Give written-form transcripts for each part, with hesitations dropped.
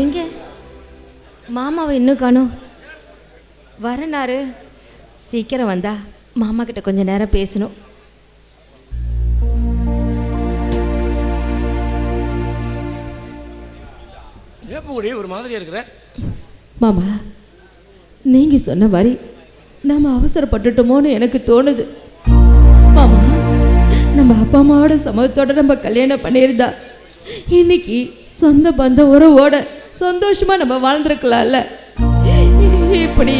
எங்க மாமாவை இன்னும் காணோம். வரனாரு, சீக்கிரம் வந்தா மாமா கிட்ட கொஞ்ச நேரம் பேசணும். ஒரு மாதிரியா இருக்கிற மாமா, நீங்க சொன்ன மாதிரி நாம அவசரப்பட்டுட்டோமோன்னு எனக்கு தோணுது. மாமா, நம்ம அப்பா அம்மாவோட சமூகத்தோட நம்ம கல்யாணம் பண்ணியிருந்தா இன்னைக்கு சொந்த பந்த உறவோட சந்தோஷமா நம்ம வாழ்ந்திருக்கலாம்ல. இப்படி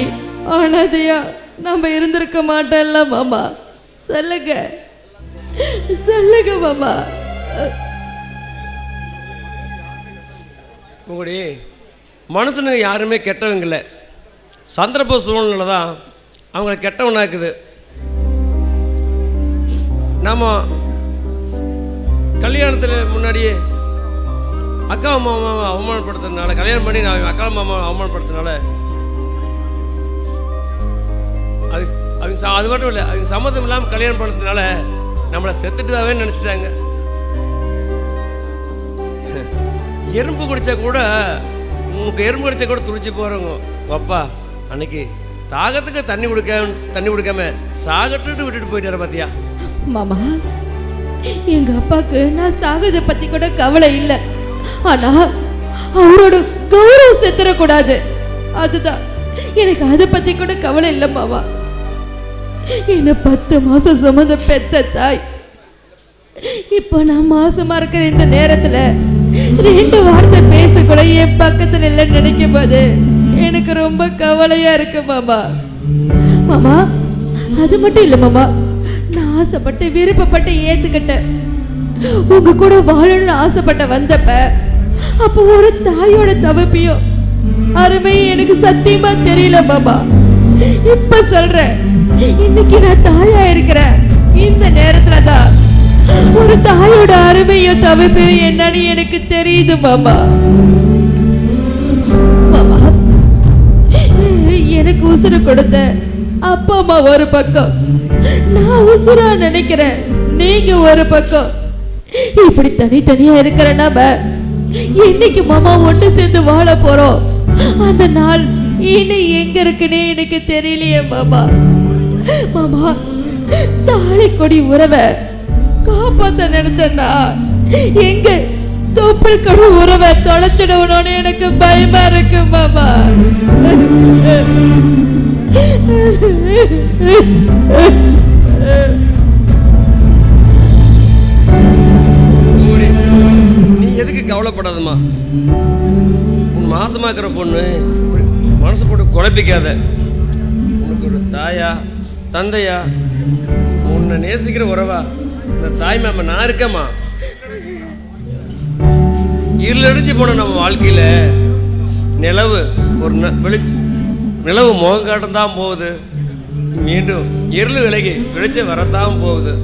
அனாதையா நம்ம இருந்திருக்க மாட்டோம்ல மாமா. சொல்லுங்க சொல்லுங்க மாமா. உங்களுடைய மனுஷனுங்க யாருமே கெட்டவங்க இல்லை. சந்தர்ப்ப சூழ்நிலை தான் அவங்கள கெட்டவனாக்குது. நம்ம கல்யாணத்தில் முன்னாடியே அக்கா மாமாவை அவமானப்படுத்துறதுனால, கல்யாணம் பண்ணி நான் அக்கா மாமாவை அவமானப்படுத்துறதுனால அவங்க அது மட்டும் இல்லை, அவங்க சம்மதம் இல்லாமல் கல்யாணம் பண்ணுறதுனால நம்மளை செத்துட்டுதாவே நினச்சிட்டாங்க. எறும்பு குடித்தா கூட, உங்களுக்கு எறும்பு குடித்தா கூட துடிச்சு போகிறவங்க அப்பா அன்னைக்கு தாகத்துக்கு தண்ணி குடிக்காம சாகட்டுட்டு விட்டுட்டு போயிட்டார பார்த்தியா மாமா. எங்க அப்பாவுக்கு நான் சாகிறத பத்தி கூட கவலை இல்லை. ஆனா அவரோட கௌரவம் செத்துறக்கூடாது, அதுதான் எனக்கு. அதை பத்தி கூட கவலை இல்லை மாமா. என்ன 10 மாசம் சுமந்த பெத்த தாய் இப்போ நான் மாசமா இருக்கிற இந்த நேரத்துல 2 வார்த்தை பேச கூட என் பக்கத்துல இல்லைன்னு நினைக்கும் போது எனக்கு ரொம்ப கவலையா இருக்கு மாமா. மாமா, அது மட்டும் இல்லை மாமா, நான் ஆசைப்பட்டு விருப்பப்பட்டு ஏத்துக்கிட்டேன். உங்க கூட வாழணும்னு ஆசைப்பட்ட வந்தப்ப அப்போ ஒரு தாயோட தவிப்பையும் அருமையும் எனக்கு சத்தியமா தெரியல மாமா. இப்ப சொல்றேன், இன்னைக்கு நான் தாயா இருக்கிறேன். இந்த நேரத்துலதான் ஒரு தாயோட அருமையும் தவிப்பையும் என்னன்னு எனக்கு தெரியுது மாமா. மாமா, எனக்கு உசுறு கொடுத்த அப்பா அம்மா ஒரு பக்கம், நான் உசுரா நினைக்கிறேன் நீங்க ஒரு பக்கம். இப்படி தனித்தனியா இருக்கிற நாம என்னைக்கு மாமா ஒன்று சேர்ந்து வாழ போறோம், அந்த நாள் இனி எங்க இருக்குன்னே எனக்கு தெரியலையே மாமா. மாமா, தாலி கொடி உறவை காப்பாத்த நினைச்சேன்னா எங்க தொப்புள் கொடி உறவை தொலைச்சிடணும்னு எனக்கு பயமா இருக்கு மாமா. நீ எதுக்கு கவலைப்படாதம்மா. உன் மாசமாக்குற பொண்ணு மனசு போட்டு குழப்பிக்காத. உனக்கு ஒரு தாயா தந்தையா உன்னை நேசிக்கிற உறவா இந்த தாய் மாமா நான் இருக்கேம்மா. இருளடிஞ்சு போன நம்ம வாழ்க்கையில நிலவு ஒரு நிலவு முகம் காட்டத்தான் போகுது, மீண்டும் இருள் விலகி வெளிச்சம் வரத்தான் போகுது.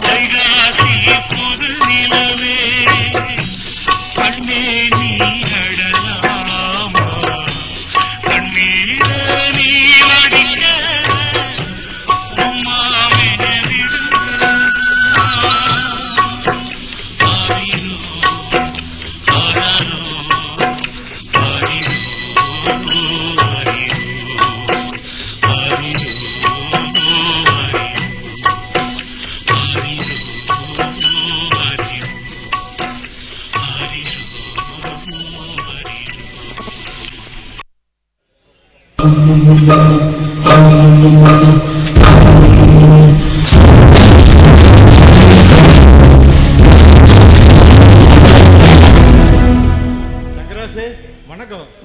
வைகாசி புது நிலவே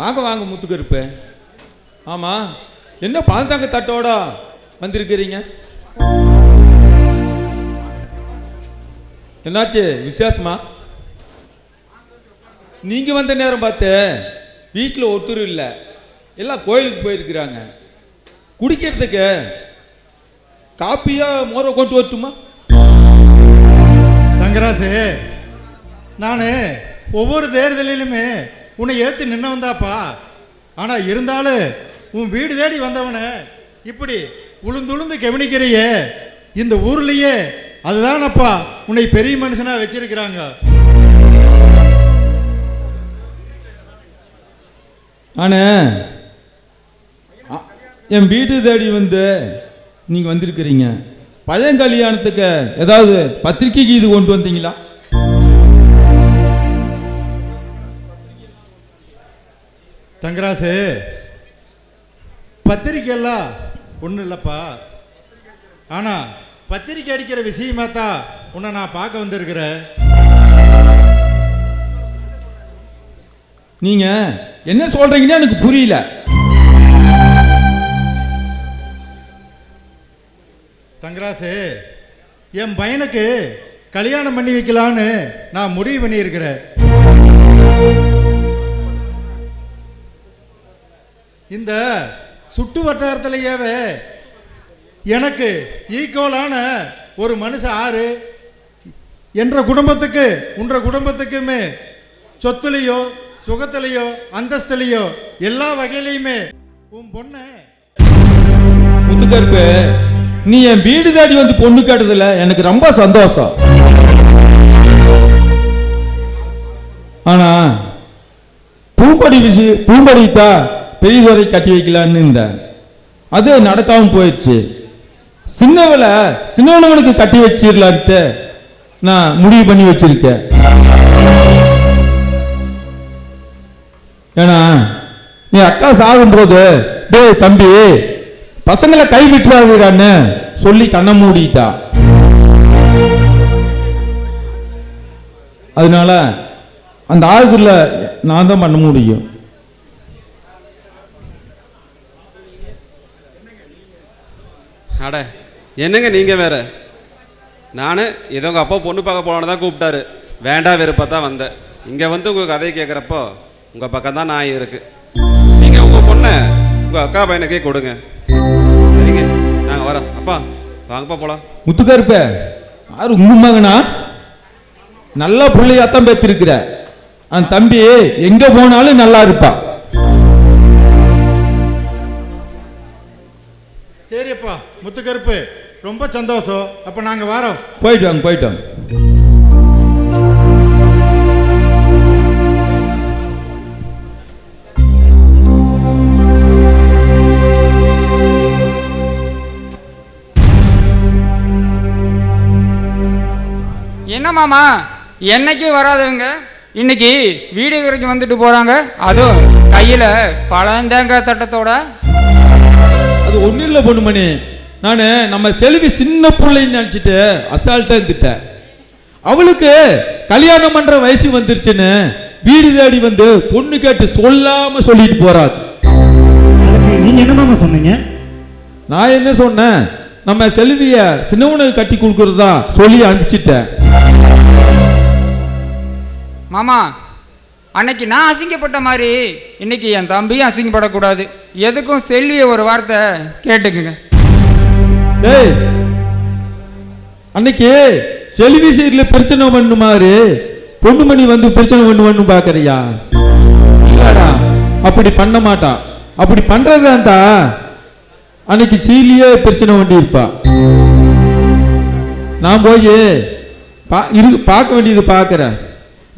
வாங்க வாங்க முத்துக்கருப்பு. ஆமாம், என்ன பால்தாங்க தட்டோட வந்திருக்கிறீங்க? என்னாச்சு, விசேஷமா? நீங்கள் வந்த நேரம் பார்த்து வீட்டில் ஒருத்தர் இல்லை, எல்லாம் கோயிலுக்கு போயிருக்கிறாங்க. குடிக்கிறதுக்கு காப்பியா மோரை கொண்டு வரட்டுமா? தங்கராசு, நான் ஒவ்வொரு தேர்தலிலுமே உன்னை ஏற்று நின்று வந்தாப்பா. ஆனால் இருந்தாலும் உன் வீடு தேடி வந்தவனை இப்படி உளுந்து கவனிக்கிறையே, இந்த ஊர்லேயே அதுதானப்பா உன்னை பெரிய மனுஷனாக வச்சிருக்கிறாங்க. ஆனால் என் வீட்டு தேடி வந்து நீங்கள் வந்திருக்கிறீங்க. பையன் கல்யாணத்துக்கு ஏதாவது பத்திரிக்கைக்கு இது கொண்டு வந்தீங்களா? தங்கராசு, பத்திரிக்கையெல்லாம் ஒன்றும் இல்லைப்பா. ஆனால் பத்திரிக்கை அடிக்கிற விஷயமா தான் உன்னை நான் பார்க்க வந்திருக்கிறேன். நீங்கள் என்ன சொல்கிறீங்கன்னு எனக்கு புரியல. தங்கராசு, என் பையனுக்கு கல்யாணம் பண்ணி வைக்கலான்னு நான் முடிவு பண்ணியிருக்கிறேன். இந்த சுட்டு வட்டாரத்திலேயே எனக்கு ஈக்குவலான ஒரு மனுஷன் ஆறு என்ற குடும்பத்துக்கு உன்ற குடும்பத்துக்குமே சொத்துலையோ சுகத்திலையோ அந்தஸ்துலையோ எல்லா வகையிலையுமே உன் பொண்ணு. முத்துக்கருப்பு, நீ என் வீடு தேடி வந்து பொண்ணு கேட்டதில்ல, எனக்கு ரொம்ப சந்தோஷம். ஆனா பூம்படித்தா பெரியதுவரை கட்டி வைக்கலான்னு இருந்தேன். அது நடக்காம போயிடுச்சு. சின்னவனுக்கு கட்டி வச்சிடலான்ட்டு நான் முடிவு பண்ணி வச்சிருக்கேன். ஏன்னா என் அக்கா சாகும்போது, டேய் தம்பி, பசங்களை கை விட்டுறாதுடான்னு சொல்லி கண்ண மூடிட்டா. அதனால அந்த ஆளுக்குள்ள நான் தான் பண்ண முடியும். அட என்னங்க நீங்கள் வேற. நான் ஏதோ உங்கள் அப்பா பொண்ணு பார்க்க போனான்னு தான் கூப்பிட்டாரு. வேண்டாம் வெறுப்பாக தான் வந்தேன். இங்கே வந்து உங்கள் கதையை கேட்குறப்போ உங்கள் பக்கம் தான் நான் இருக்கு. நீங்கள் உங்கள் பொண்ணை உங்கள் அக்கா பையனுக்கே கொடுங்க. சரிங்க, நாங்கள் வரோம். அப்பா வாங்கப்பா போகலாம். முத்துக்கருப்ப யாரு உங்க மகனா? நல்ல பிள்ளையாத்தான் பெற்றிருக்கிற. அந்த தம்பி எங்க போனாலும் நல்லா இருப்பா. சரியப்பா முத்துக்கருப்பு, ரொம்ப சந்தோஷம். அப்ப நாங்க வரோம். போயிட்டு வாங்க. என்ன மாமா, என்னைக்கு வராதவங்க இன்னைக்கு வீடு வரைக்கும் வந்துட்டு போறாங்க, அதுவும் கையில பழந்தேங்காய் தட்டத்தோட. அது ஒன்றும் இல்லை பொண்ணுமணி, நான் நம்ம செல்வி சின்ன பிள்ளைன்னு நினச்சிட்டு அசால்ட்டாக இருந்துட்டேன். அவளுக்கு கல்யாணம் பண்ணுற வயசு வந்துருச்சுன்னு வீடு தேடி வந்து பொண்ணு கேட்டு சொல்லாம சொல்லிட்டு போறாது. நீங்க என்ன மாமா சொன்னீங்க? நான் என்ன சொன்னேன், நம்ம செல்விய சின்னவனுக்கு கட்டி கொடுக்கறதா சொல்லி அனுப்பிச்சிட்டேன். மாமா, அன்னைக்கு நான் அசிங்கப்பட்ட மாதிரி இன்னைக்கு என் தம்பியும் அசிங்கப்படக்கூடாது. எதுக்கும் செல்விய ஒரு வார்த்தை கேட்டுக்குங்க. டேய், அன்னைக்கு செல்வி சைடுல பிரச்சனை பண்ணு மாதிரி பொண்ணுமணி வந்து பிரச்சனை பண்ணு பாக்குறியா? இல்லடா, அப்படி பண்ண மாட்டான். அப்படி பண்றதா அன்னைக்கு சீலியே பிரச்சனை பண்ணி இருப்பா. நான் போய் பார்க்க வேண்டியது பார்க்கிறேன்.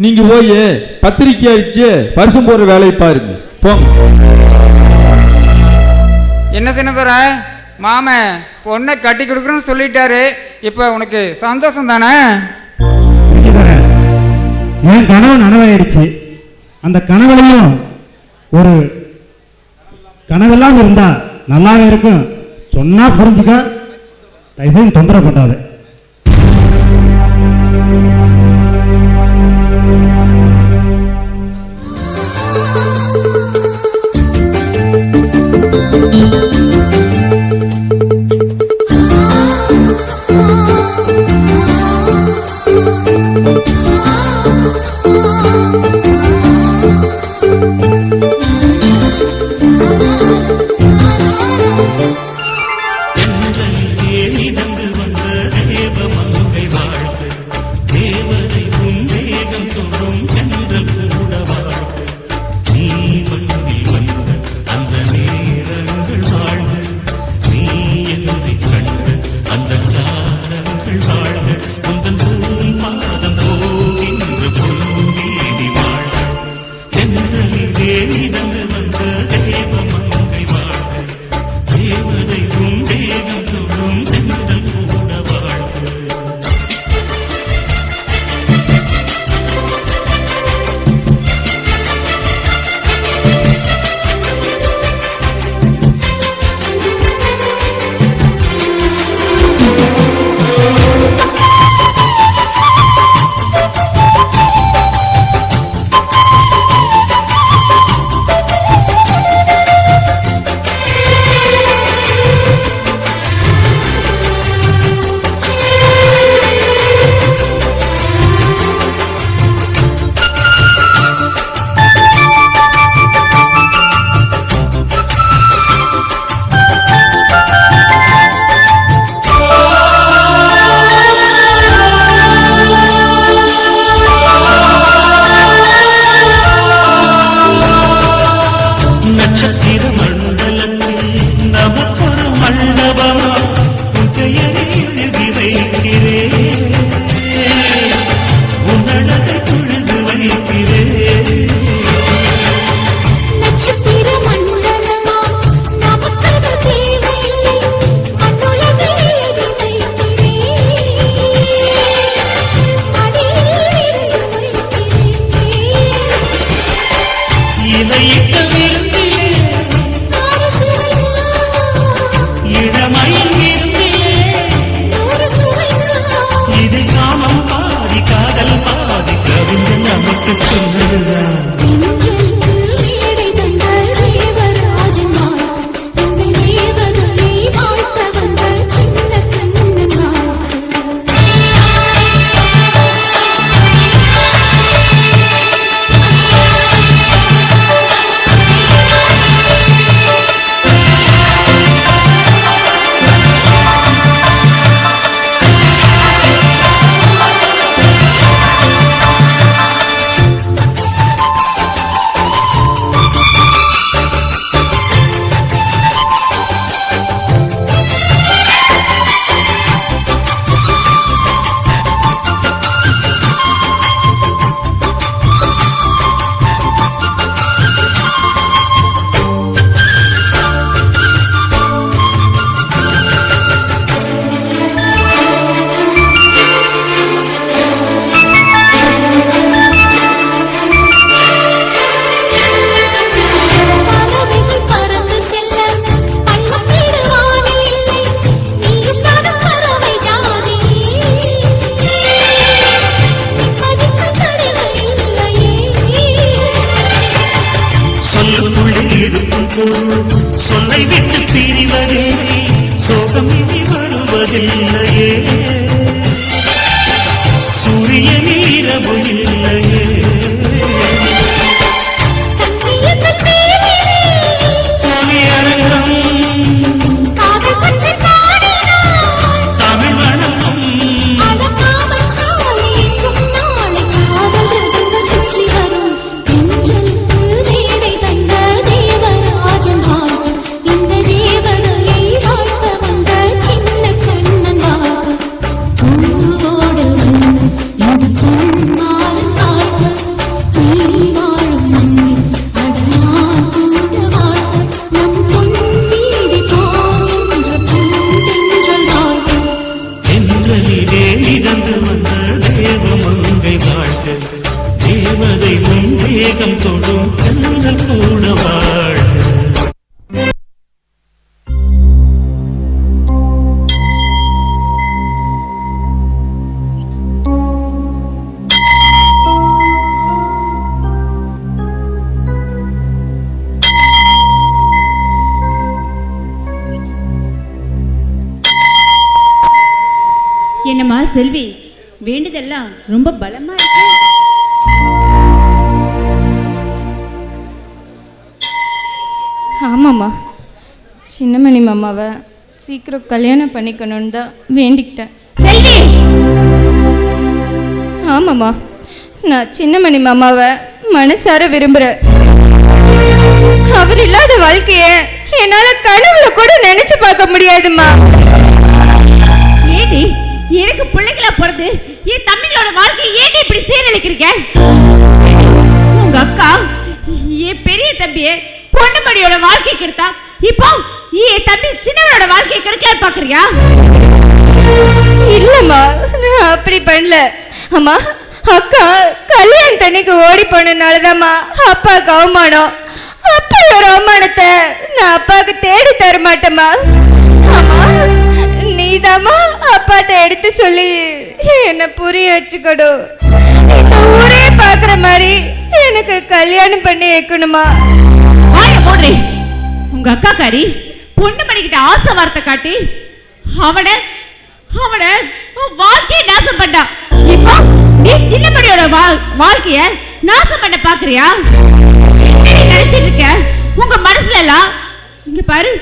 நீங்க போய் பத்திரிக்கை அடிச்சு வருஷம் போற வேலையை பாருங்க. போங்க. என்ன சின்னதுரை, மாம பொண்ணை கட்டி கொடுக்குறேன்னு சொல்லிட்டாரு. இப்ப உனக்கு சந்தோஷம் தானே? என் கனவு நனவாயிடுச்சு. அந்த கனவுலையும் ஒரு கனவெல்லாம் இருந்தா நல்லாவே இருக்கும். சொன்னா புரிஞ்சுக்க, தயவுசெய்து தொந்தரவு பண்ணாது. வரை உன் தேகம் தொடும் கண்ணல் கூட வாழ்க. என்னம்மா செல்வி, வேண்டியதெல்லாம் ரொம்ப பலமா இருக்கு. ஆமாம்மா, சின்னமணி மாமாவை சீக்கிரம் கல்யாணம் பண்ணிக்கணும்னு தான் வேண்டிக்கிட்டேன். செல்வி! ஆமாம்மா, நான் சின்னமணி மாமாவை மனசார விரும்புகிறேன். அவர் இல்லாத வாழ்க்கைய என்னால் கனவுல கூட நினைச்சு பார்க்க முடியாதுமா. ஏடி, எனக்கு பிள்ளைங்களா பிறந்து என் தம்பிங்களோட வாழ்க்கையை ஏடி இப்படி சீரழிக்கிறீங்க? உங்க அக்கா என் பெரிய தம்பியை பொண்ணுமணியோட வாழ்க்கை கெடுத்தா, இப்போ என் தம்பி சின்னவனோட வாழ்க்கையை கெடுக்கலான்னு பாக்குறியா? இல்லம்மா, நான் அப்படி பண்ணல. அம்மா, அக்கா கல்யாணத்தன்னைக்கு ஓடி போனதுனாலதாம்மா அப்பாவுக்கு அவமானம். அப்படி ஒரு அவமானத்தை நான் அப்பாவுக்கு தேடி தர மாட்டேம்மா. அம்மா, நீதாம்மா அப்பாட்ட எடுத்து சொல்லி என்னை புரிய வச்சுக்கணும். இந்த ஊரே பார்க்குற மாதிரி எனக்கு கல்யாணம் பண்ணி வைக்கணுமா? போடுறே, உங்க அக்கா காரி பொண்ணு மணிக்கிட்ட ஆசை வார்த்தை காட்டி அவனை வாழ்க்கையை நாசம் பண்ணா. இப்போ நீ சின்னமணியோட வாழ்க்கைய நாசம் பண்ண பாக்குறியா? நினைச்சிட்டு இருக்க உங்க மனசுல எல்லாம். இங்க பாரு,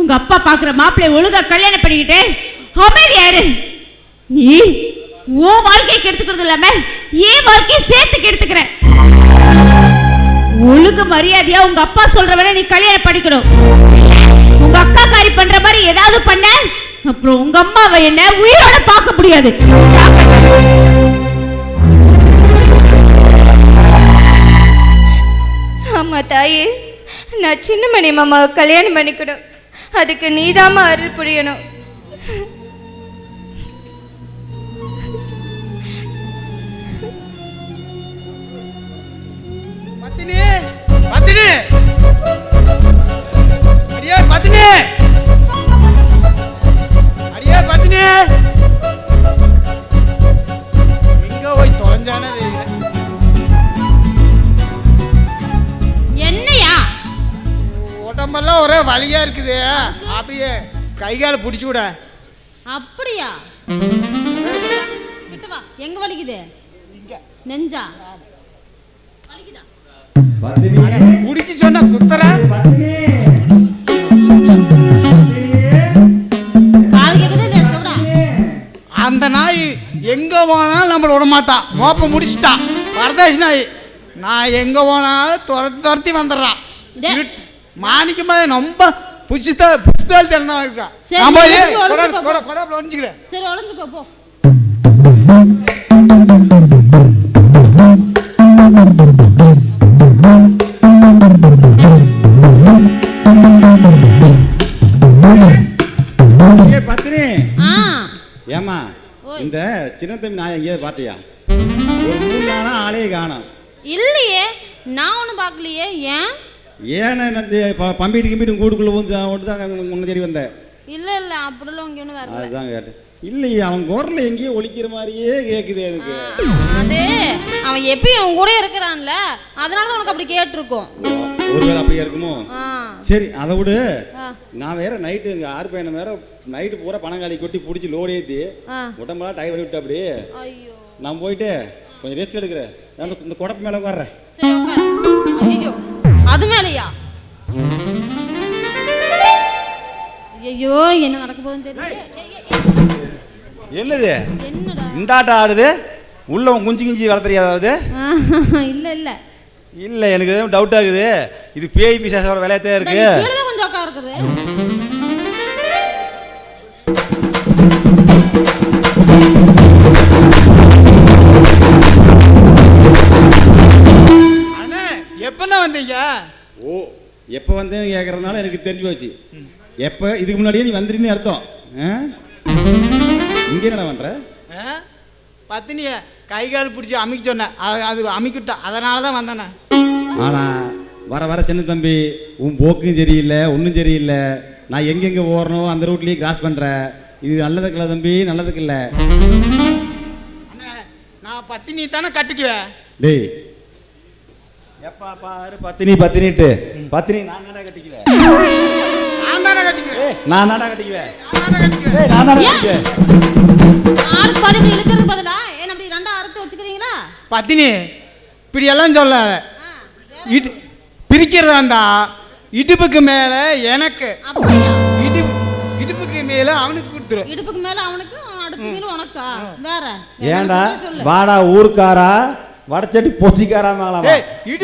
உங்க அப்பா பாக்குற மாப்பிள்ளை ஒழுங்கா கல்யாணம் பண்ணிக்கிட்டு அமைதியாரு. நீ உன் வாழ்க்கையை கெடுத்துக்கிறது இல்லாம ஏன் வாழ்க்கையை சேர்த்து கெடுத்துக்கிற. ஒழுங்கு மரியாதையா உங்க அப்பா சொல்றவரை நீ கல்யாணம் பண்ணிக்கணும். உங்க அக்கா காரி பண்ற மாதிரி ஏதாவது பண்ண, அப்புறம் உங்க அம்மாவை என்ன உயிரோட பார்க்க முடியாது. ஆமா தாயே, நான் சின்னமணி மாமாவை கல்யாணம் பண்ணிக்கணும். அதுக்கு நீதாம்மா அருள் புரியணும். பத்தினி, பத்தினி, அடியே பத்தினி, அடியே பத்தினி, எங்க போய் தொலைஞ்சானே தெரியல. என்னையா உடம்பெல்லாம் ஒரே வலியா இருக்குது. அப்படியே கை கால பிடிச்சு விட. அப்படியா? கிட்ட வா. எங்க வலிக்குது? நெஞ்சா வலிக்குதா? குடிக்க சொன்னா குத்துற. கால் கேக்குதா இல்லையா சொல்றா? அந்த நாய் எங்க போனாலும் நம்மள விட மாட்டான். மோப்ப முடிச்சுட்டா பரதேசி நாய். நான் எங்க போனாலும் துரத்தி வந்துடுறான். மாணிக்க மாதிரி ரொம்ப புஷ்டால் திறந்தா இருக்கா. ஒழிஞ்சுக்கிறேன். சரி, ஒளிஞ்சுக்கோ போ. பத்தினி, ஏமா இந்த சின்ன தம்பி நான் எங்கேயாவது பார்த்தியா? ஒரு 3 நாளா ஆளே காணோம். இல்லையே, நான் ஒன்றும் பார்க்கலையே. ஏன்னா பம்பிட்டு கிம்பிட்டு கூடுக்குள்ள வந்து தான் முன்ன தேடி வந்தேன். இல்லை இல்லை, அப்படிலாம் இங்கே ஒன்றும் வரல. அதுதான் கேட்டேன். இல்லையே, அவன் குரல் எங்கேயோ ஒலிக்கிற மாதிரியே கேட்குது எனக்கு. அது அவன் எப்பயும் அவன் கூட இருக்கிறான்ல, அதனால தான் உனக்கு அப்படி கேட்டிருக்கோம். ஒருவேளை அப்படியே இருக்குமோ? சரி, அதை விடு. நான் வேற நைட்டு எங்க 6 பையனை வேற நைட்டு பூரா பணங்காலி கொட்டி பிடிச்சி லோடு ஏற்றி உடம்பெல்லாம் டை பண்ணி விட்டு அப்படி நான் போயிட்டு கொஞ்சம் ரெஸ்ட் எடுக்கிறேன். இந்த குடப்பு மேலே வர்றேன். அது மேலையா? ஐயோ, என்ன நடக்க போகுதுன்னு தெரியல. என்னது என்னடா இந்த ஆட்டம் ஆடுது? உள்ள குஞ்சு கிஞ்சி வளர்த்துறியாவது? இல்ல இல்ல இல்ல, எனக்கு டவுட் ஆகுது. இது பேய் பிசாசோட விளையாட்டே இருக்கு. கொஞ்சம் உட்கார இருக்குது. அண்ணே, எப்பண்ணா வந்தீங்க? ஓ, எப்போ வந்தேன்னு கேட்கறதுனால எனக்கு தெரிஞ்சு போச்சு. எப்போ இதுக்கு முன்னாடியே நீ வந்துருன்னு அர்த்தம். இங்கே என்ன பண்ற? பத்தினிய கை கால் பிடிச்சி அமைக்க சொன்னேன். அது அமைக்கிட்டா, அதனால தான் வந்தேண்ணே. ஆனால் வர வர சின்ன தம்பி உன் போக்கும் சரியில்லை, ஒன்றும் சரியில்லை. நான் எங்கெங்கே போகிறனோ அந்த ரூட்லேயே கிராஸ் பண்ணுறேன். இது நல்லதுக்கு இல்லை தம்பி, நல்லதுக்கு இல்லை. அண்ணே, நான் பத்தினி தானே கட்டிக்குவேன். டேய் எப்பா பாரு பத்தினி பத்தினிட்டு பத்தினி நான் தானே கட்டிக்குவேன். நான் தானே கட்டிக்குவேன். நான் தானே கட்டிக்குவேன். நான் தானே கட்டிக்குவேன். நான் தானே கட்டிக்குவேன். ஆளுக்கு பாதி இப்படி இழுக்கிறது பதிலா என்ன அப்படி ரெண்டா அறுத்து வச்சுக்கிறீங்களா? பத்தினி இப்படி எல்லாம் சொல்ல பிரிக்கிறதா இருந்தா இடுப்புக்கு மேல எனக்கு, இடுப்புக்கு மேல அவனுக்கு கொடுத்துரும். இடுப்புக்கு மேல அவனுக்கு, அடுப்புக்கு மேல உனக்கா? வேற ஏண்டா வாடா ஊருக்காரா வடச்சட்டி பொச்சிக்காராமலாம்.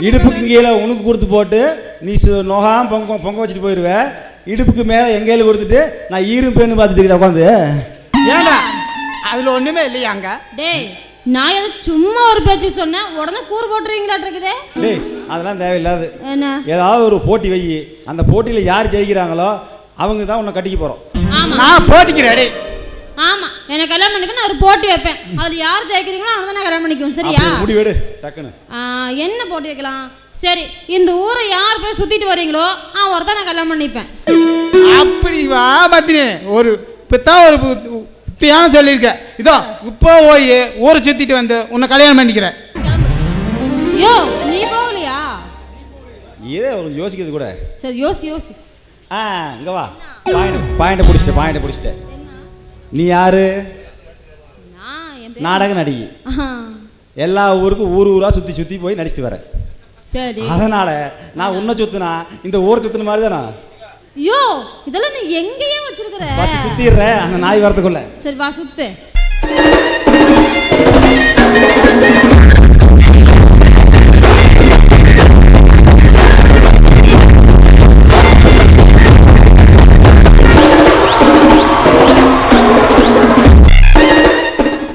இடுப்புக்கு கீழே உனக்கு கொடுத்து போட்டு நீ நோகாம பொங்க வச்சுட்டு போயிடுவ. இடுப்புக்கு மேலே எங்கேயில கொடுத்துட்டு நான் ஈரும் பேன்னு பார்த்துட்டு உட்காந்து. ஏண்டா அதுல ஒண்ணுமே இல்லையாங்க? டேய் நான் எது சும்மா ஒரு பேச்சு சொன்னேன், உடனே கூறு போட்டுருவீங்களாட்டு இருக்குதே. டேய் அதெல்லாம் தேவையில்லாது. என்ன ஏதாவது ஒரு போட்டி வை, அந்த போட்டியில் யார் ஜெயிக்கிறாங்களோ அவங்க தான் உன்னை கட்டிக்க போகிறோம். நான் போட்டிக்கிறேன். டேய் ஆமா, எனக்கு கல்யாணம் பண்ணிக்க நான் ஒரு போட்டி வைப்பேன். அதுல யார் ஜெயிக்கிறீங்களோ அவங்க தான் நான் கல்யாணம் பண்ணிக்குவேன். சரியா? முடிவெடு டக்குன்னு. என்ன போட்டி வைக்கலாம்? சரி, இந்த ஊரை யார் போய் சுத்திட்டு வரீங்களோ ஒருத்தன் நான் கல்யாணம் பண்ணிப்பேன். அப்படி வா பத்தினி, ஒரு இப்பதான் ஒரு புத்தியான சொல்லியிருக்கேன். இதோ இப்போ போய் ஊரை சுத்திட்டு வந்து உன்னை கல்யாணம் பண்ணிக்கிறேன். யோ நீ போகலையா? இதே ஒரு யோசிக்கிறது கூட. சரி யோசி யோசி. இங்க வா. பாயிண்ட பிடிச்சிட்ட. நீ யாரு? நாடக நடிகை. எல்லா ஊருக்கும் ஊரா சுத்தி போய் நடிச்சுட்டு வர. அதனால நான் உன்னை சுத்தினா இந்த ஊரை சுத்தின மாதிரி தானா? யோ இதெல்லாம் நீ எங்கேயே வச்சிருக்கிற? சுத்திடுற அந்த நாய் வரத்துக்குள்ள. சரி வா சுத்து.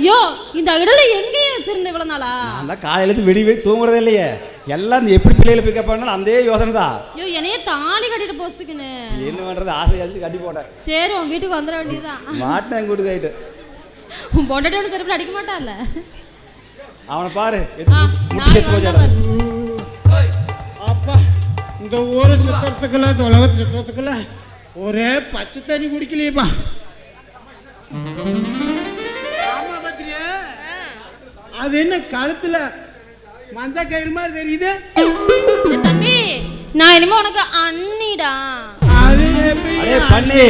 யோ இந்த இடல எங்கேயே வச்சிருந்த இவ்வளவு நாளா? நான் காலையிலேருந்து வெளியே தூங்குறதே இல்லையே. எல்லாம் எப்படி பிள்ளைகளை பிக்கப் பண்ணாலும் அந்த யோசனை தான். யோ என்னைய தாலி கட்டிட்டு போசுக்குன்னு என்ன பண்றது, ஆசை கட்டி போட்டேன். சரி உன் வீட்டுக்கு வந்துட வேண்டியதுதான். மாட்டேன் கூட்டு ஆயிட்டு. உன் பொண்டாட்டியோட செருப்புல அடிக்க மாட்டான்ல? அவனை பாரு. அப்பா இந்த ஊரை சுத்தறதுக்குள்ள உலகத்தை சுத்தறதுக்குள்ள ஒரே பச்சை தண்ணி குடிக்கலையேப்பா. ஆமா பத்திரியா, அது என்ன கழுத்துல மஞ்ச கயிறு மாதிரி தெரியுது? தம்பி நான் இனிமே உனக்கு அண்ணிடா. அது எப்படி பண்ணி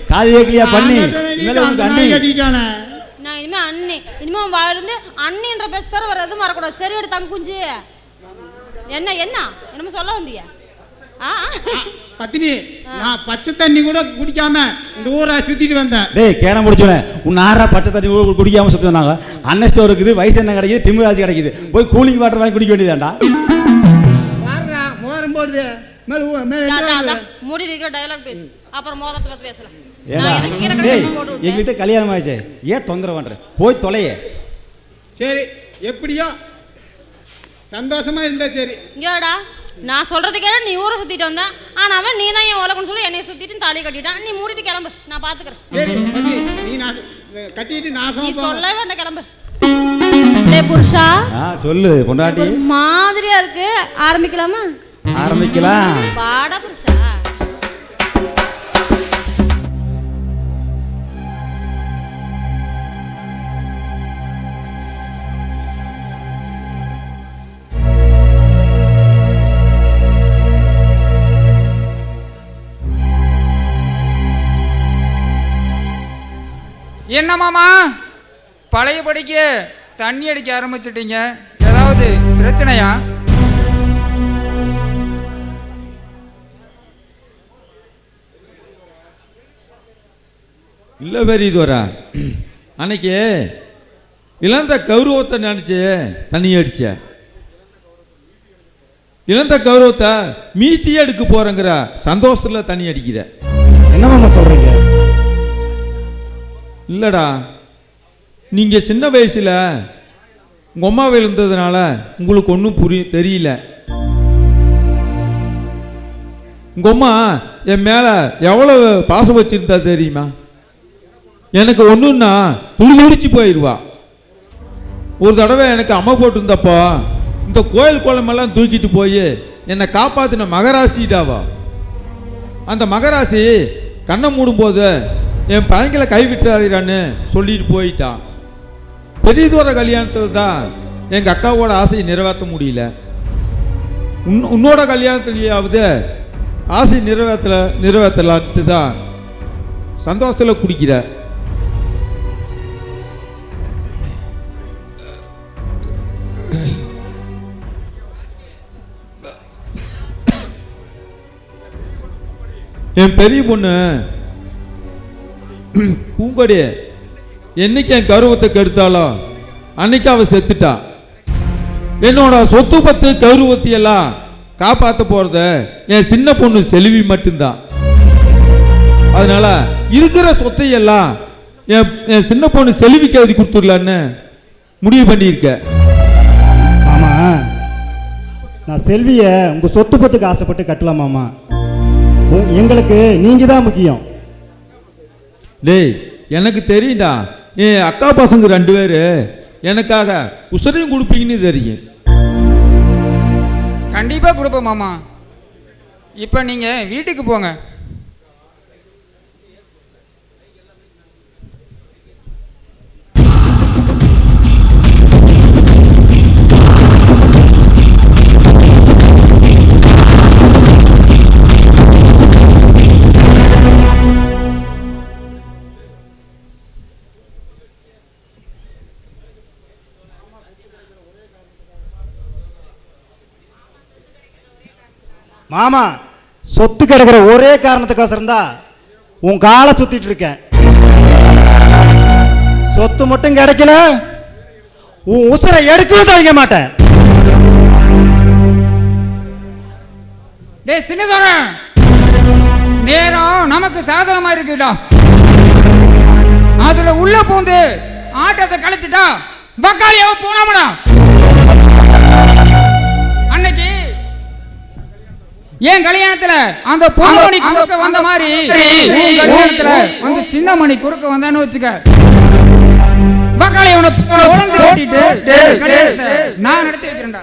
காது கேக்கலையா? பண்ணி இனிமே உனக்கு அண்ணி கட்டிட்டானே. நான் இனிமே அண்ணி, இனிமே உன் வாயில இருந்து அண்ணின்ற பேச தர வர எதுவும் வரக்கூடாது. சரி எடு தங்க குஞ்சு. என்ன என்னமோ சொல்ல வந்தியா? பத்தினி நான் பச்சை தண்ணி கூட குடிக்காம இந்த ஊரை சுத்திட்டு வந்தேன். டேய் கேன முடிச்சோனே உன் ஆறா பச்சை தண்ணி குடிக்காம சுத்துனாங்க. அன்ன ஸ்டோர் இருக்குது, வயசு என்ன கிடைக்குது, டிமுகாசி கிடைக்குது. போய் கூலிங் வாட்டர் வாங்கி குடிக்க வேண்டியதாண்டா. வாரா மோரம் போடுது மூடி இருக்கிற டயலாக் பேசு, அப்புறம் மோதத்தை பத்தி பேசலாம். எங்கிட்ட கல்யாணம் ஆயிடுச்சு, ஏன் தொந்தரவு பண்ற? போய் தொலைய. சரி எப்படியோ சந்தோஷமா இருந்தா சரி. இங்கடா நான் சொல்றது கேட்ட நீ ஊரை சுத்திட்டு வந்த, ஆனா அவன் நீ தான் என் உலகம்னு சொல்லி என்னைய சுத்திட்டு தாலி கட்டிட்டான். நீ மூடிட்டு கிளம்பு, நான் பாத்துக்கிறேன். சரி நீ கட்டிட்டு நாசமா நீ சொல்ல வேண்டாம், கிளம்பு. டேய் புருஷா, சொல்லு பொண்டாட்டி. மாதிரியா இருக்கு, ஆரம்பிக்கலாமா? ஆரம்பிக்கலாம். பாடா புருஷா. என்ன மாமா பழையபடிக்கு தண்ணி அடிக்க ஆரம்பிச்சிட்டீங்க, ஏதாவது பிரச்சனையா? இல்லை பெரியதோரா, அன்னைக்கு இழந்த கௌரவத்தை நினச்சி தண்ணி அடிச்ச. இழந்த கௌரவத்தை மீத்தியே எடுக்க போறேங்கிற சந்தோஷத்தில் தண்ணி அடிக்கிற. என்ன மாமா சொல்றீங்க? இல்லைடா, நீங்கள் சின்ன வயசில் உங்கள் அம்மா விழுந்ததுனால உங்களுக்கு ஒன்றும் தெரியல. உங்கள் அம்மா என் மேலே எவ்வளோ பாசம் வச்சுருந்தா தெரியுமா? எனக்கு ஒன்றுன்னா துடிச்சு போயிடுவா. ஒரு தடவை எனக்கு அம்மை போட்டிருந்தப்போ இந்த கோயில் குளமெல்லாம் தூக்கிட்டு போய் என்னை காப்பாற்றின மகராசிடாவா. அந்த மகராசி கண்ணை மூடும்போது என் பையங்களை கைவிட்டுறாதிரான்னு சொல்லிட்டு போயிட்டான். பெரியதோர கல்யாணத்தில் தான் எங்கள் அக்காவோட ஆசையை நிறைவேற்ற முடியல. உன்னோட கல்யாணத்துலேயாவது ஆசை நிறைவேற்றலான்ட்டு தான் சந்தோஷத்தில் குடிக்கிற. என் பெரிய பொண்ணு பூங்கொடி என்னைக்கு என் கருவத்தை கெடுத்தாலோ அன்னைக்கு அவ செத்துட்டா. என்னோட சொத்து பத்து கௌரவத்தை எல்லாம் காப்பாற்ற போறத என் சின்ன பொண்ணு செல்வி மட்டும்தான். அதனால இருக்கிற சொத்தை எல்லாம் என் சின்ன பொண்ணு செல்விக்கு எழுதி கொடுத்துடலான்னு முடிவு பண்ணியிருக்க. மாமா, நான் செல்வியை உங்க சொத்து பத்துக்கு ஆசைப்பட்டு கட்டலாமாமா. எங்களுக்கு நீங்க தான் முக்கியம். டேய், எனக்கு தெரியும்டா, என் அக்கா பசங்க 2 பேரு எனக்காக உசரையும் கொடுப்பீங்கன்னு தெரியும். கண்டிப்பா கொடுப்போம் மாமா. இப்போ நீங்க வீட்டுக்கு போங்க. மாமா, சொத்து கிடக்கிற ஒரே காரணத்துக்கோசரம் தான் உன் காலை சுத்திட்டு இருக்கேன். சொத்து மட்டும் கிடைக்கல, உன் உசுரை எடுக்கவும் தவிக்க மாட்டேன். டேய் சின்னதோர, நேரம் நமக்கு சாதகமா இருக்குடா. அதுல உள்ள பூந்து ஆட்டத்தை கழிச்சுட்டா வக்காளியாவ போனாமடா. அன்னைக்கு ஏன் கல்யாணத்துல அந்த பொண்ணு குறுக்க வந்த மாதிரி கல்யாணத்துல அந்த சின்ன மணி குறுக்க வந்தான்னு வச்சுக்க, வக்காளிய உடந்து ஓட்டிட்டு நான் நடத்தி வைக்கிறேன்டா.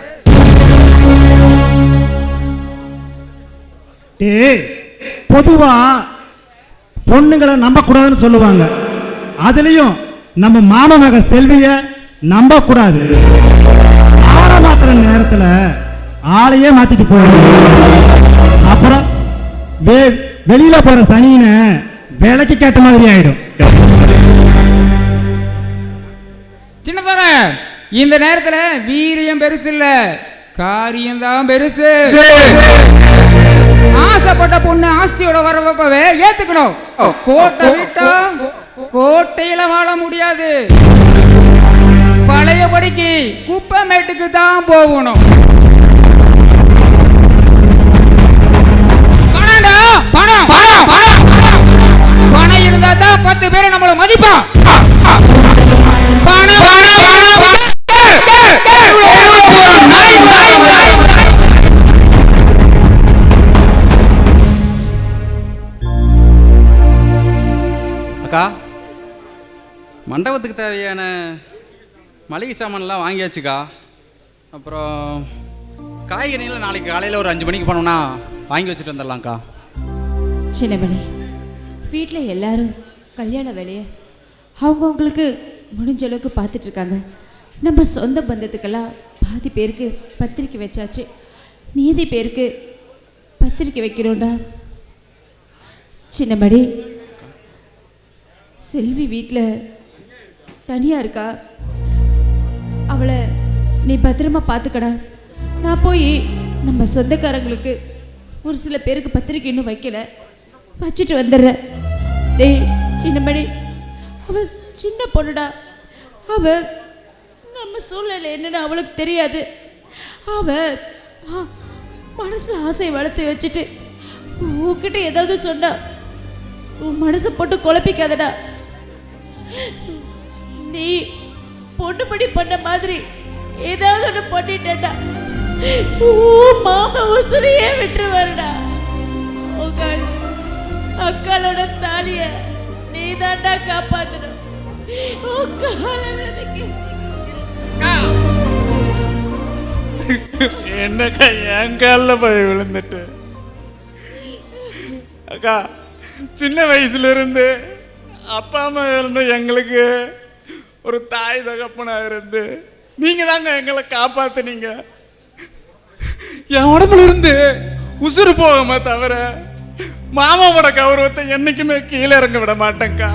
பொதுவா பொண்ணுங்களை நம்ப கூடாதுன்னு சொல்லுவாங்க. அதுலயும் நம்ம மாமமக செல்விய நம்ப கூடாது. ஆள மாத்திர நேரத்துல ஆளையே மாத்திட்டு போயிடும். அப்புறம் வெளியில போற சனியின விலைக்கு கேட்ட மாதிரி ஆயிடும். சின்னதோர, இந்த நேரத்துல வீரியம் பெருசு இல்ல, காரியம் தான் பெருசு. ஆசைப்பட்ட பொண்ணு ஆஸ்தியோட வரப்பவே ஏத்துக்கணும். கோட்டை விட்டா கோட்டையில வாழ முடியாது. பழையபடிக்கு குப்பமேட்டுக்கு தான் போகணும். பணம் பணம் பணம் பணம் இருந்தா தான் 10 பேரை நம்மள மதிப்பான். பணம் அக்கா, மண்டபத்துக்கு தேவையான மளிகை சாமான்லாம் வாங்கியாச்சுக்கா. அப்புறம் காய்கறிலாம் நாளைக்கு காலையில் ஒரு 5 மணிக்கு போனோம்னா வாங்கி வச்சுட்டு வந்துடலாம்க்கா. சின்னமணி, வீட்டில் எல்லாரும் கல்யாண வேலையை அவங்கவுங்களுக்கு முடிஞ்ச அளவுக்கு பார்த்துட்ருக்காங்க. நம்ம சொந்த பந்தத்துக்கெல்லாம் பாதி பேருக்கு பத்திரிக்கை வச்சாச்சு, மீதி பேருக்கு பத்திரிக்கை வைக்கிறோண்டா. சின்னமணி, செல்வி வீட்டில் தனியாக இருக்கா, அவளை நீ பத்திரமா பார்த்துக்கடா. நான் போய் நம்ம சொந்தக்காரங்களுக்கு ஒரு சில பேருக்கு பத்திரிக்கை இன்னும் வைக்கல, வச்சுட்டு வந்துடுறேன். டேய் சின்னமணி, அவள் சின்ன பொண்ணுடா. அவள் நம்ம சூழ்நிலை என்னன்னு அவளுக்கு தெரியாது. அவள் மனசில் ஆசையை வளர்த்து வச்சுட்டு உன்கிட்ட ஏதாவது சொன்னா உன் மனசை போட்டு குழப்பிக்காதடா. நீ பொண்ணுபடி பண்ண மாதிரி ஏதாவது ஒன்று பண்ணிட்டா மாமா உசுரையே விட்டுருவாருடா. அக்காளோட தாலிய நீ தாண்டா காப்பாத்தணும். என்னக்கா என் காலில் போய் விழுந்துட்டு அக்கா, சின்ன வயசுல இருந்து அப்பா அம்மா இருந்து எங்களுக்கு ஒரு தாய் தகப்பனா இருந்து நீங்க தாங்க எங்களை காப்பாத்துனீங்க. என் உடம்புல இருந்து உசுறு போகாம தவிர மாமாவோட கௌரவத்தை என்னைக்குமே கீழே இறங்க விட மாட்டேங்க்கா.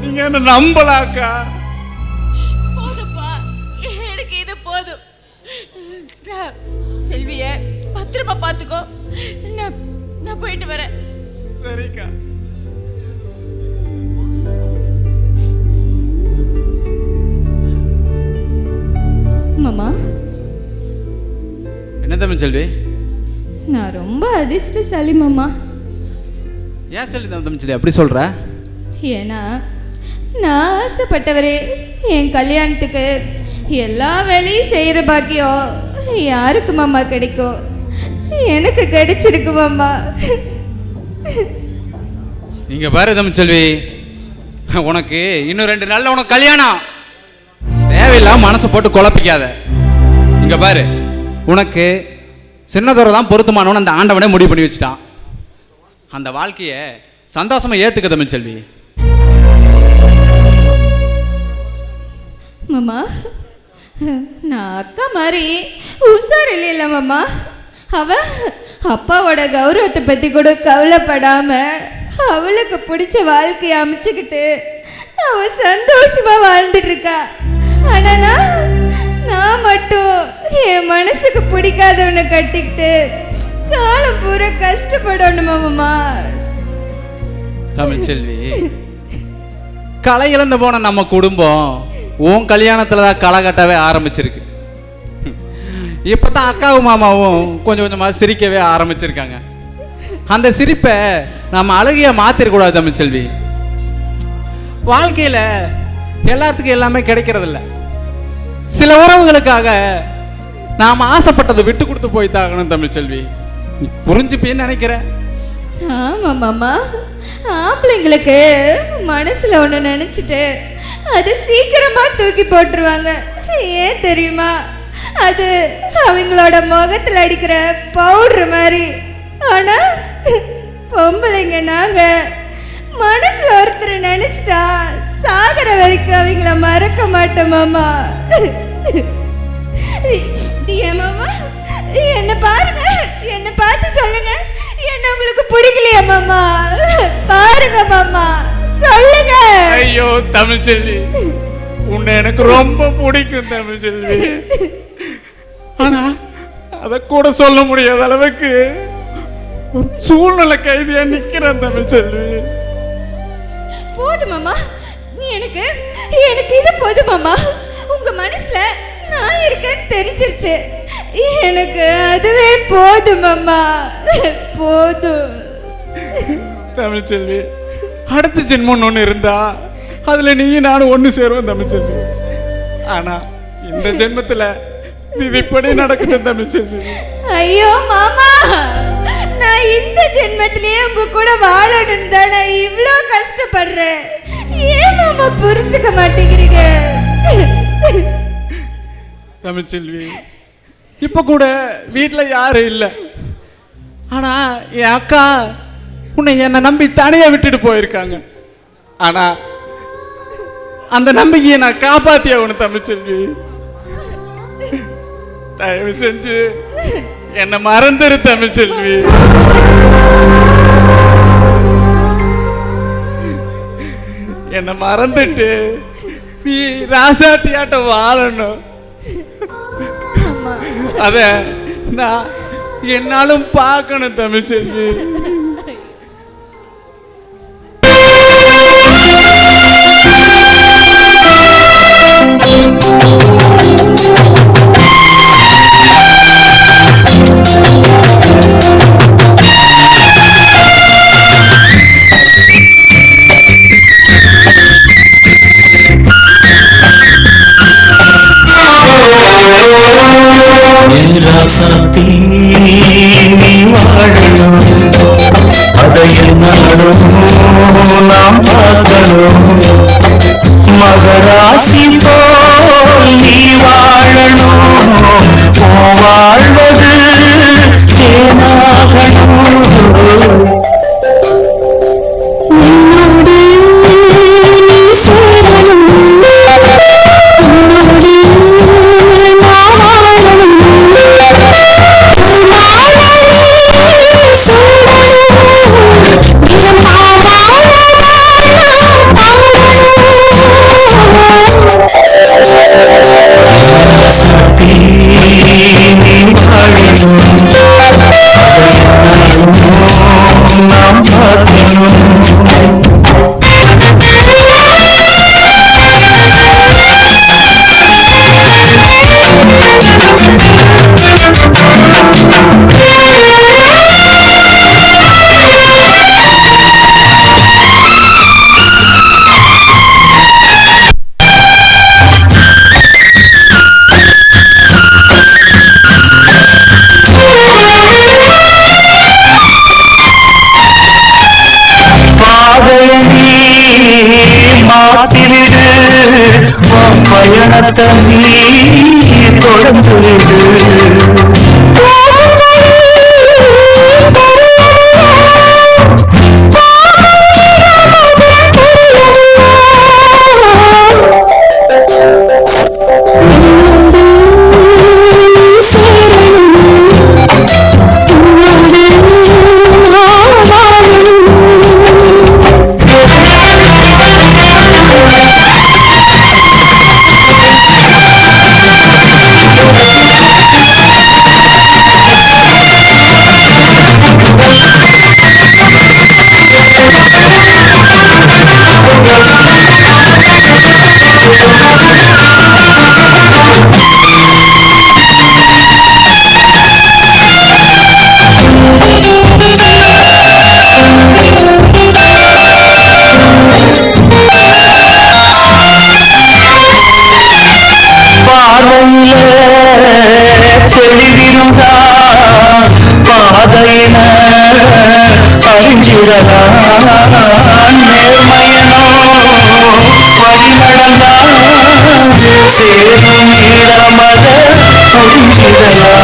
நீங்க என்ன நம்பலாக்கா? போதுப்பா, எனக்கு இது போதும். செல்விய பத்திரமா பாத்துக்கோ. நான் போயிட்டு வரேன். சரிக்கா. மாமா, என்ன தமிழ்ச்செல்வி? நான் ரொம்ப அதிர்ஷ்டசாலி மாமா. ஏன் செல்வி தமிழ்ச்செல்வி அப்படி சொல்ற? ஏன்னா நான் ஆசைப்பட்டவரே என் கல்யாணத்துக்கு எல்லா வேலையும் செய்கிற பாக்கியம் யாருக்கு மாமா கிடைக்கும்? எனக்கு கிடைச்சிருக்கு மாமா. இங்க பாரு தமிழ்ச்செல்வி, உனக்கு இன்னும் 2 நாள்ல உனக்கு கல்யாணம். தேவையில்லாம மனசை போட்டு குழப்பிக்காத. இங்க பாரு, உனக்கு சின்னதோரை தான் பொருத்தமானவன் அந்த ஆண்டவனே முடிவு பண்ணி வச்சுட்டான். அந்த வாழ்க்கையை சந்தோஷமா ஏத்துக்க தமிழ்ச்செல்வி. மாமா, நான் அக்கா மாதிரி உஷார் இல்லைல்ல மாமா. அவ அப்பாவோட கௌரவத்தை பற்றி கூட கவலைப்படாம அவளுக்கு பிடிச்ச வாழ்க்கையை அமைச்சுக்கிட்டு அவ சந்தோஷமா வாழ்ந்துட்டு இருக்கா. ஆனா நான் மட்டும் என் மனசுக்கு பிடிக்காதவனை கட்டிக்கிட்டு காலம் பூரா கஷ்டப்படணுமா மாமா? தமிழ்ச்செல்வி, களை இழந்து போன நம்ம குடும்பம் உன் கல்யாணத்துல தான் களை கட்டவே ஆரம்பிச்சிருக்கு. இப்பதான் அக்காவும் மாமாவும் கொஞ்சம் கொஞ்சமா சிரிக்கவே ஆரம்பிச்சிருக்காங்க. அந்த சிரிப்பை நம்ம அழகிய மாத்திரக்கூடாது தமிழ்ச்செல்வி. வாழ்க்கையில எல்லாத்துக்கும் எல்லாமே கிடைக்கிறது இல்லை. சில உறவுகளுக்காக நாம் ஆசைப்பட்டதை விட்டு கொடுத்து போய்த்தாகணும் தமிழ்ச்செல்வி. புரிஞ்சுப்பேன்னு நினைக்கிறேன். ஆமா மாமா, ஆம்பளைங்களுக்கு மனசுல ஒண்ணு நினைச்சிட்டு அது சீக்கிரமா தூக்கி போட்டுருவாங்க. ஏன் தெரியுமா? அது அவங்களோட முகத்துல அடிக்கிற பவுடர் மாதிரி. ஆனா பொம்பளைங்க நாங்க மனசுல ஒருத்தரை நினைச்சிட்டா சாகர வரைக்கும் அவங்கள மறக்க மாட்டோம் மாமா. ஏன் மாமா, என்ன பாருங்க, என்ன பார்த்து சொல்லுங்க, என்ன உங்களுக்கு பிடிக்கலையா மாமா? பாருங்க மாமா, சொல்லுங்க. ஐயோ தமிழ்ச்செல்வி, உன்னை எனக்கு ரொம்ப பிடிக்கும் தமிழ்ச்செல்வி. ஆனா அத கூட சொல்ல முடியாத அளவுக்கு ஒரு சூழ்நிலை கைதியா நிக்கிறேன் தமிழ்ச்செல்வி. போதும் மாமா, எனக்கு இது போதும் மாமா. உங்க மனசுல நான் இருக்கேன்னு தெரிஞ்சிருச்சு. எனக்கு அதுவே போதும் மாமா, போதும். தமிழ்ச்செல்வி, அடுத்த ஜென்மம் ஒன்று இருந்தா அதுல நீ நானும் ஒன்று சேருவோம் தமிழ்ச்செல்வி. ஆனா இந்த ஜென்மத்துல விதிப்படி நடக்கணும் தமிழ்ச்செல்வி. ஐயோ மாமா, நான் இந்த ஜென்மத்திலேயே உங்க கூட வாழணும் தான் நான் இவ்வளோ கஷ்டப்படுறேன். ஏன் மாமா புரிஞ்சுக்க மாட்டேங்கிறீங்க? தமிழ்ச்செல்வி, இப்ப கூட வீட்டுல யாரும் இல்லை. ஆனா என் அக்கா உன்னை என்னை நம்பி தனியா விட்டுட்டு போயிருக்காங்க. ஆனா அந்த நம்பிக்கையை நான் காப்பாத்தி ஆகணும் தமிழ்ச்செல்வி. தயவு செஞ்சு என்ன மறந்துரு தமிழ்ச்செல்வி. என்ன மறந்துட்டு நீ ராசாத்தியாட்டம் வாழணும். அத நான் என்னாலும் பார்க்கணும் தமிழ்ச்செல்வி. ராசாத்தி நீ வாழணும், அதை நாடும் நாம் பார்க்கணும். மகராசி போல் நீ வாழணும், வாழ்வது என்னோடு நீ சேரணும், உன்னோடு நான் வாழணும், நாம் பார்க்கணும். மாத்திவிடு பயணத்தை நீ தொடர்ந்து தெளிவிருந்தா பாதையின அறிஞ்சிடலாம் நேர்மையனோ வழி நடந்தா சேரும் இடமத புரிஞ்சிடலாம்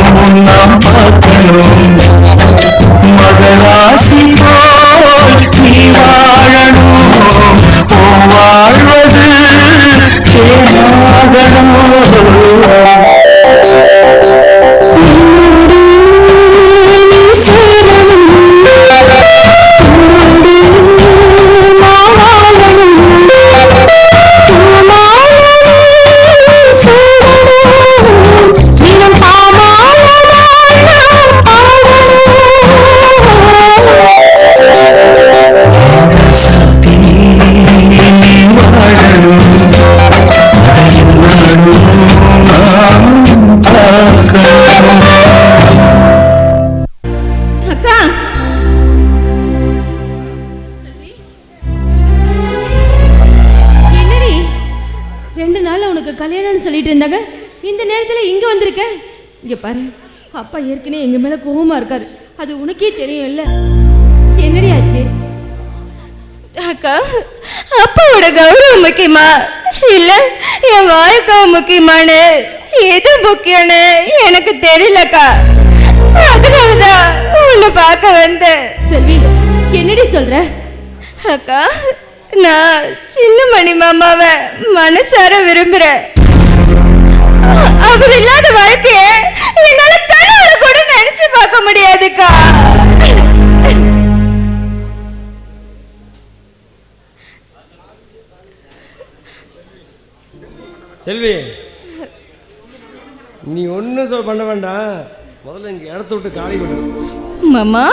அதை நாம் பார்க்கணும் மகராசி போல் நீ வாழணும் வாழ்வது தேனாகணும் உனக்கு கல்யாணம்னு சொல்லிட்டு இருந்தாங்க, இந்த நேரத்தில் இங்கே வந்திருக்க. இங்கே பாரு, அப்பா ஏற்கனவே எங்கள் மேலே கோபமாக இருக்காரு, அது உனக்கே தெரியும் இல்லை? என்னடி ஆச்சு? அக்கா, அப்பாவோட கௌரவம் முக்கியமா இல்ல என் வாழ்க்கை முக்கியமானு எது முக்கியம்னு எனக்கு தெரியலக்கா. அதனாலதான் உன்னை பார்க்க வந்தேன். செல்வி, என்னடி சொல்ற? அக்கா, நான் சின்ன மணி மாமாவை மனசார விரும்புறேன். அவர் இல்லாத வாழ்க்கைய என்னால கனவுல கூட நினைச்சு பார்க்க முடியாதுக்கா. செல்வி, நீ ஒன்றும் பண்ண வேண்டாம், முதல்ல இங்கே இடத்த விட்டு காலி விடு. மாமா,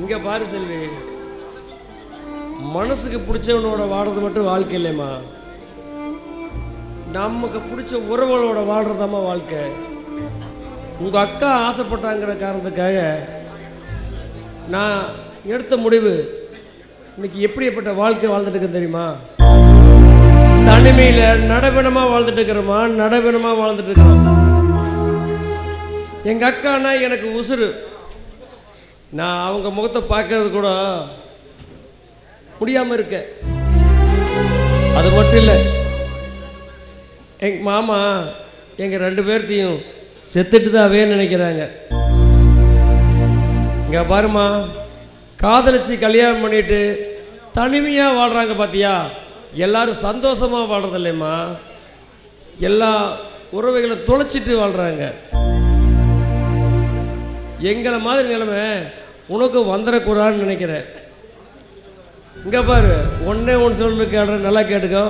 இங்கே பாரு செல்வி, மனசுக்கு பிடிச்சவனோட வாழ்றது மட்டும் வாழ்க்கை இல்லைம்மா, நமக்கு பிடிச்ச உறவுகளோட வாழ்றதாம்மா வாழ்க்கை. உங்கள் அக்கா ஆசைப்பட்டாங்கிற காரணத்துக்காக நான் எடுத்த முடிவு இன்னைக்கு எப்படிப்பட்ட வாழ்க்கை வாழ்ந்துட்டு இருக்கேன் தெரியுமா? தனிமையில் நடவனமாக வாழ்ந்துட்டு இருக்கிறோமா, நடவனமாக வாழ்ந்துட்டு இருக்கிறோம். எங்கள் அக்கானா எனக்கு உசுறு. நான் அவங்க முகத்தை பார்க்கறது கூட முடியாமல் இருக்கேன். அது மட்டும் இல்லை, எங்கள் மாமா எங்கள் 2 பேர்த்தையும் செத்துட்டு தாவே நினைக்கிறாங்க. இங்கே பாருமா, காதலிச்சு கல்யாணம் பண்ணிட்டு தனிமையாக வாழ்கிறாங்க பார்த்தியா? எல்லாரும் சந்தோஷமாக வாழ்கிறது இல்லைம்மா, எல்லா உறவுகளை தொலைச்சிட்டு வாழ்கிறாங்க. எங்களை மாதிரி நிலைமை உனக்கு வந்துடக்கூடாதுன்னு நினைக்கிறேன். இங்கே பாரு, ஒன்றே ஒன்று சொல்லு, கேட்குறேன், நல்லா கேட்டுக்கோ.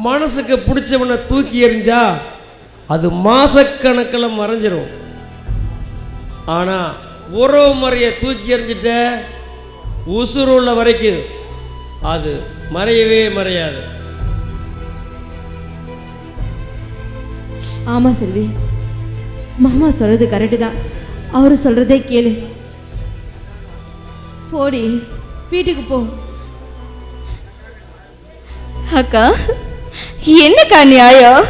மனசுக்கு பிடிச்சவனை தூக்கி எறிஞ்சா அது மாசக்கணக்கில் மறைஞ்சிரும். ஆனால் உறவு முறையை தூக்கி எறிஞ்சிட்ட உசுறு உள்ள வரைக்கும் அது மறையவே மறையாது. ஆமாம் செல்வி, மாமா சொல்கிறது கரெக்டு தான். அவரு சொல்கிறதே கேளு. போடி, வீட்டுக்கு போ. அக்கா, என்னக்கா நியாயம்?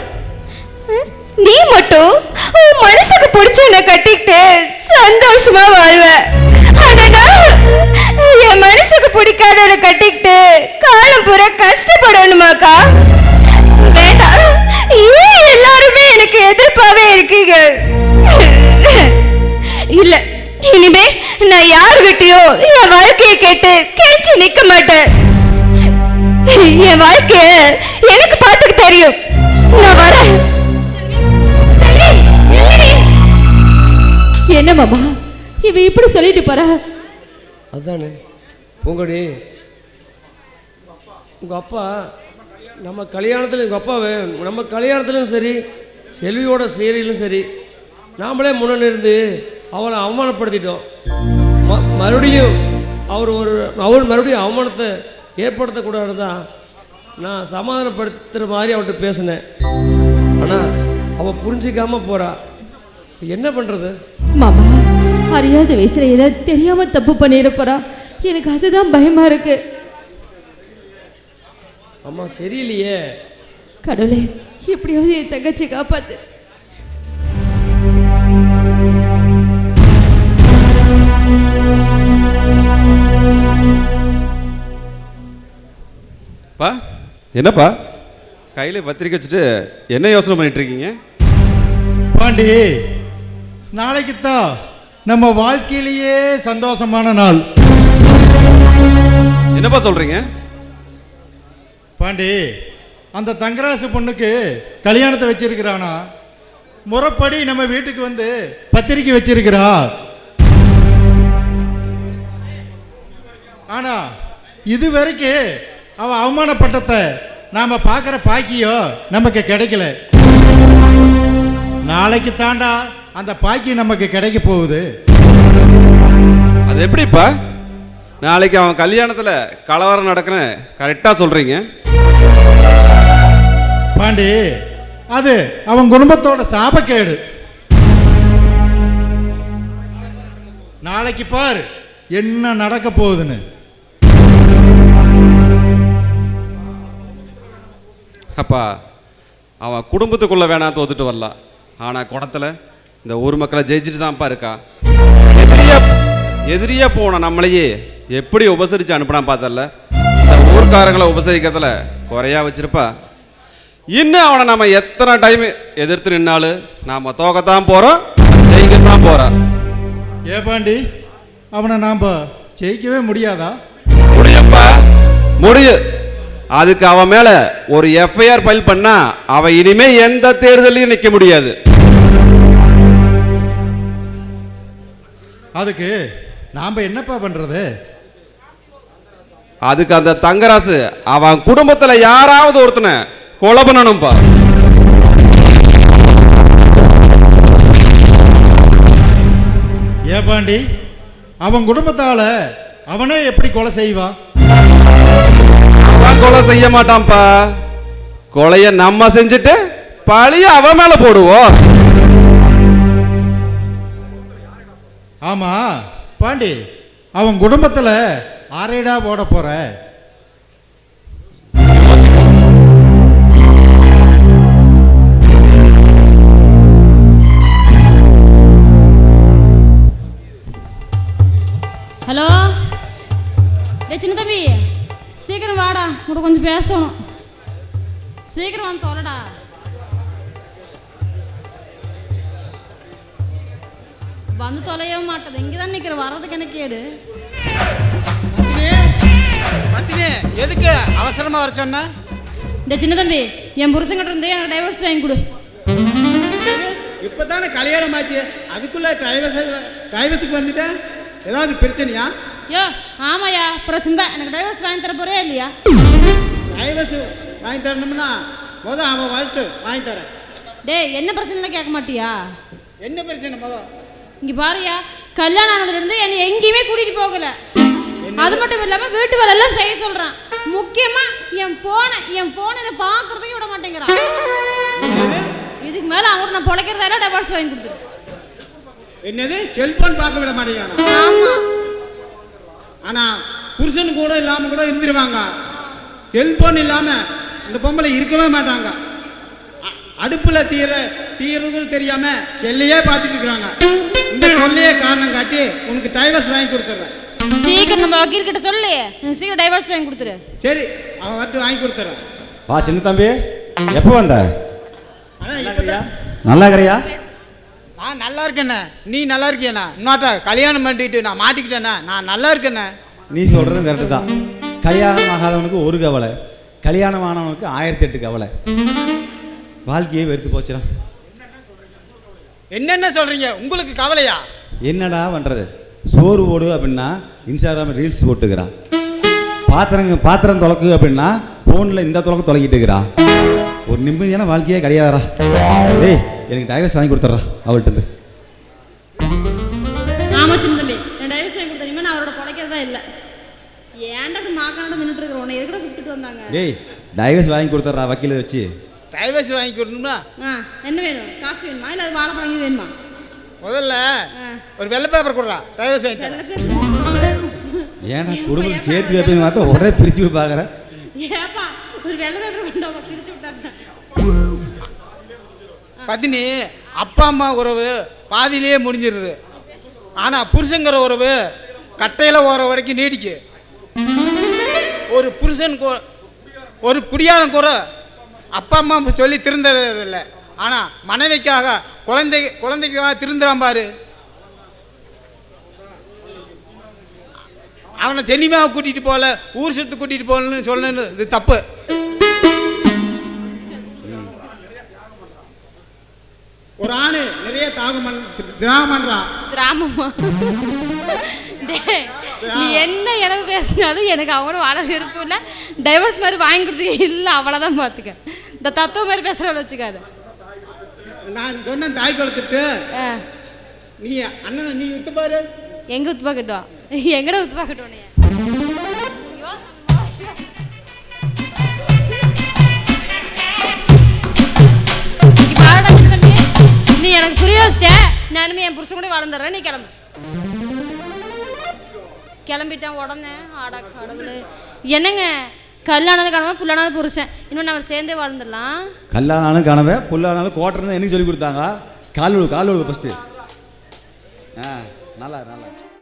நீ மட்டும் உன் மனசுக்கு பிடிச்சவனை கட்டிக்கிட்டு சந்தோஷமா வாழ்வ. ஆனா என் மனசுக்கு பிடிக்காதவனை கட்டிக்கிட்டு காலம் பூரா கஷ்டப்படணுமாக்கா? வேண்டாம், ஏன் எல்லாருமே எனக்கு எதிர்ப்பாவே இருக்கீங்க? இல்ல, இனிமே நான் யாருகிட்டயோ என் வாழ்க்கையை கேட்டு கேச்சு நிக்க மாட்டேன். என் வாழ்க்கைய எனக்கு பார்த்துக்க தெரியும். நான் வரேன். என்ன மாமா, இவ இப்படி சொல்லிட்டு போறா? அதுதானே பூங்கொடி, உங்கள் அப்பா நம்ம கல்யாணத்தில், எங்கள் அப்பாவை நம்ம கல்யாணத்துலையும் சரி, செல்வியோட சேரியிலும் சரி, நாமளே முன்னே இருந்து அவரை அவமானப்படுத்திட்டோம். மறுபடியும் அவர் மறுபடியும் அவமானத்தை ஏற்படுத்தக்கூடாது தான் நான் சமாதானப்படுத்துகிற மாதிரி அவர்கிட்ட பேசினேன். ஆனால் அவள் புரிஞ்சிக்காமல் போகிறா. என்ன பண்ணுறது மாமா? அறியாத வயசுல ஏதாவது தெரியாம தப்பு பண்ணிட போறா. எனக்கு அதுதான் பயமா இருக்கு. அம்மா தெரியலையே. கடவுளே, எப்படியாவது என் தங்கச்சி காப்பாத்து. பா, என்னப்பா கையில் பத்திரிக்கை வச்சுட்டு என்ன யோசனை பண்ணிட்டு இருக்கீங்க? பாண்டி, நாளைக்குத்தான் நம்ம வாழ்க்கையிலேயே சந்தோஷமான நாள். என்னப்பா சொல்றீங்க? பாண்டி, அந்த தங்கராசு பொண்ணுக்கு கல்யாணத்தை வச்சிருக்கிறானா, முறைப்படி நம்ம வீட்டுக்கு வந்து பத்திரிக்கை வச்சிருக்கிறா. ஆனா இது வரைக்கும் அவ அவமானப்பட்டத்தை நாம பார்க்குற பாக்கியம் நமக்கு கிடைக்கல. நாளைக்கு தாண்டா அந்த பாக்கியம் நமக்கு கிடைக்க போகுது. அது எப்படிப்பா? நாளைக்கு அவன் கல்யாணத்தில் கலவரம் நடக்குன்னு கரெக்டாக சொல்கிறீங்க. பாண்டி, அது அவன் குடும்பத்தோட சாபக்கேடு. நாளைக்கு பாரு என்ன நடக்க போகுதுன்னு. அப்பா அவன் குடும்பத்துக்குள்ளே வேணா தோத்துட்டு வரலாம், ஆனால் குடத்தில் இந்த ஊர் மக்களை ஜெயிச்சுட்டு தான்ப்பா இருக்கா. எதிரியா போன நம்மளையே எப்படி உபசரித்து அனுப்பினா பார்த்தல, இந்த ஊர்க்காரங்களை உபசரிக்கிறதுல குறையா வச்சிருப்பா. இன்னும் அவனை நம்ம எத்தனை டைம் எதிர்த்து நின்னாலும் நாம் தோக்கத்தான் போகிறோம், ஜெயிக்கத்தான் போகிறோம். ஏ பாண்டி, அவனை நாம் ஜெயிக்கவே முடியாதா? முடியும்ப்பா, முடியும். அதுக்கு அவன் மேல ஒரு எஃப்ஐஆர் ஃபைல் பண்ணா அவன் இனிமே எந்த தேர்தலையும் நிற்க முடியாது. அதுக்கு நாம என்னப்பா பண்றது? அதுக்கு அந்த தங்கராசு அவன் குடும்பத்துல யாராவது ஒருத்தனை கொலை பண்ணணும்பா. ஏ பாண்டி, அவன் குடும்பத்தால அவனே எப்படி கொலை செய்வான்? அவன் கொலை செய்ய மாட்டான்ப்பா, கொலைய நம்ம செஞ்சுட்டு பழிய அவன் மேல போடுவோம். ஆமா பாண்டி, அவன் குடும்பத்துல ஆரேடா போட போற? ஹலோ, சின்ன தம்பி சீக்கிரம் வாடா, உங்கள்கிட்ட கொஞ்சம் பேசணும். சீக்கிரம் வந்து தொலைடா. வந்து தொலையவே மாட்டது, இங்கே தான் நிற்கிற, வர்றதுக்கு என்ன கேடு? எதுக்கு அவசரமா வர சொன்ன? சின்ன தம்பி, என் புருஷங்கிட்ட இருந்து எனக்கு டைவர்ஸ் வாங்கி கொடு. இப்பதானே கல்யாணம் ஆச்சு, அதுக்குள்ள டைவர்ஸுக்கு வந்துட்டேன். ஏதாவது பிரச்சனையா? யோ ஆமாயா, பிரச்சனை தான். எனக்கு டைவர்ஸ் வாங்கி தர போறியா இல்லையா? டைவர்ஸ் வாங்கி தரணும்னா அவன் வாழ்த்து வாங்கி தரேன். டேய், என்ன பிரச்சனைலாம் கேட்க மாட்டியா? என்ன பிரச்சனை? இங்க பாருயா, கல்யாணம் ஆனதுல இருந்து என்னை எங்கேயுமே கூட்டிட்டு போகல. அது மட்டும் இல்லாம வீட்டு வேலை எல்லாம் செய்ய சொல்றான். முக்கியமா என் போனை பாக்குறதுக்கு விட மாட்டேங்கிறான். இதுக்கு மேல அவன் நான் பொழைக்கிறதால டைவர்ஸ் வாங்கி கொடுத்துரு. என்னது, செல்போன் பார்க்க விட மாட்டேங்கிறான்? ஆமா. ஆனா புருஷன் கூட இல்லாம கூட இருந்துருவாங்க. செல்போன் இல்லாம இந்த பொம்பளை இருக்கவே மாட்டாங்க. அடுப்புல தீர்றதுன்னு தெரியாம செல்லையே பார்த்துட்டு இருக்கிறாங்க. இந்த சொல்லையே காரணம் காட்டி உனக்கு டைவர்ஸ் வாங்கி கொடுத்துட்றேன். சீக்கிரம் நம்ம வக்கீல் கிட்ட சொல்லு, சீக்கிரம் டைவர்ஸ் வாங்கி கொடுத்துரு. சரி, அவன் மட்டும் வாங்கி கொடுத்துறேன். வா சின்ன தம்பி, எப்போ வந்த? நல்லா இருக்கிறியா? நான் நல்லா இருக்கேண்ணே, நீ நல்லா இருக்கியண்ணா? இன்னொட்டா கல்யாணம் பண்ணிட்டு நான் மாட்டிக்கிட்டேண்ணா, நான் நல்லா இருக்கேண்ணே. நீ சொல்றதும் கரெக்டு தான். கல்யாணம் ஆகாதவனுக்கு ஒரு கவலை, கல்யாணம் ஆனவனுக்கு 1008 கவலை. வாழ்க்கையே வெறுத்து போச்சுடா. என்னென்ன சொல்றீங்க? உங்களுக்கு கவலையா? என்னடா பண்றது? சோறு போடு அப்படின்னா இன்ஸ்டாகிராம் ரீல்ஸ் போட்டுக்கிறான். பாத்திரம் தொலைக்கு அப்படின்னா ஃபோனில் இந்த தொலைக்கு தொலைக்கிட்டு இருக்கிறான். ஒரு நிம்மதியான வாழ்க்கையே கிடையாதுடா. டேய், எனக்கு டைவர்ஸ் வாங்கி கொடுத்துட்றா அவள்கிட்ட. ஆமா சின்ன தம்பி, நான் டைவர்ஸ் வாங்கி கொடுத்தா நான் அவரோட பொழைக்கிறதா இல்லை. ஏன்டா மாக்கானோட நின்றுட்டு இருக்கிற உன்னை எதுக்கூட கூப்பிட்டு வந்தாங்க? டேய், டைவர்ஸ் வாங்கி கொடுத்துட்றா வக்கீல வச்சு. டைவர்ஸ் வாங்கி கொடுக்கணும்னா என்ன வேணும்? காசு வேணுமா இல்லை வாழைப்பழம் வேணுமா? முதல்ல ஒரு வெள்ளை பேப்பர் கொடுறா, டைவர்ஸ் வாங்கி தரேன். ஏன்னா குடும்பத்தை சேர்த்து வைப்பீங்க பார்த்தா ஒரே பிரிச்சு பார்க்குறேன். ஏப்பா, ஒரு வெள்ளை பேப்பர் கொண்டாப்பா, பிரிச்சு விட்டாங்க. பத்தினி அப்பா அம்மா உறவு பாதியிலேயே முடிஞ்சிருது. ஆனால் புருஷங்கிற உறவு கட்டையில் ஓர வரைக்கும் நீடிக்கு. ஒரு புருஷன் ஒரு குடியாரம் கூட அப்பா அம்மா சொல்லி திருந்தது இல்லை. ஆனால் மனைவிக்காக குழந்தைக்காக திருந்துறான் பாரு. அவனை சென்னிமாவை கூட்டிகிட்டு போகல, ஊர் சுற்று கூட்டிகிட்டு போகலன்னு சொல்லணுன்னு இது தப்பு. ஒரு ஆணு நிறைய திராமமா நீ என்ன எனக்கு பேசினாலும் எனக்கு அவனும் வாழ விருப்பம் இல்லை. டைவர்ஸ் மாதிரி வாங்கி கொடுத்து இல்லை, அவ்வளோதான். பார்த்துக்க, இந்த தத்துவம் மாதிரி பேசுகிற வச்சுக்காது. நான் சொன்னேன் தாய் குளத்துட்டு நீ அண்ணன் நீ உத்து பாரு. எங்க உத்து பார்க்கட்டும்? எங்கட உத்து பார்க்கட்டும்? நீ எனக்கு புரிய வச்சிட்ட. நானுமே என் புருஷன் கூட வளர்ந்துடுறேன். நீ கிளம்பு. கிளம்பிட்டேன் உடனே. ஆடா கடவுளே, என்னங்க கல்யாணம் காணாம புல்லானாலும் புருஷன் இன்னும் நம்ம சேர்ந்தே வாழ்ந்துடலாம். கல்லானாலும் கனவே புல்லானாலும் கோட்டை எனக்கு சொல்லி கொடுத்தாங்க. கால் விழு ஃபஸ்ட்டு. நல்லா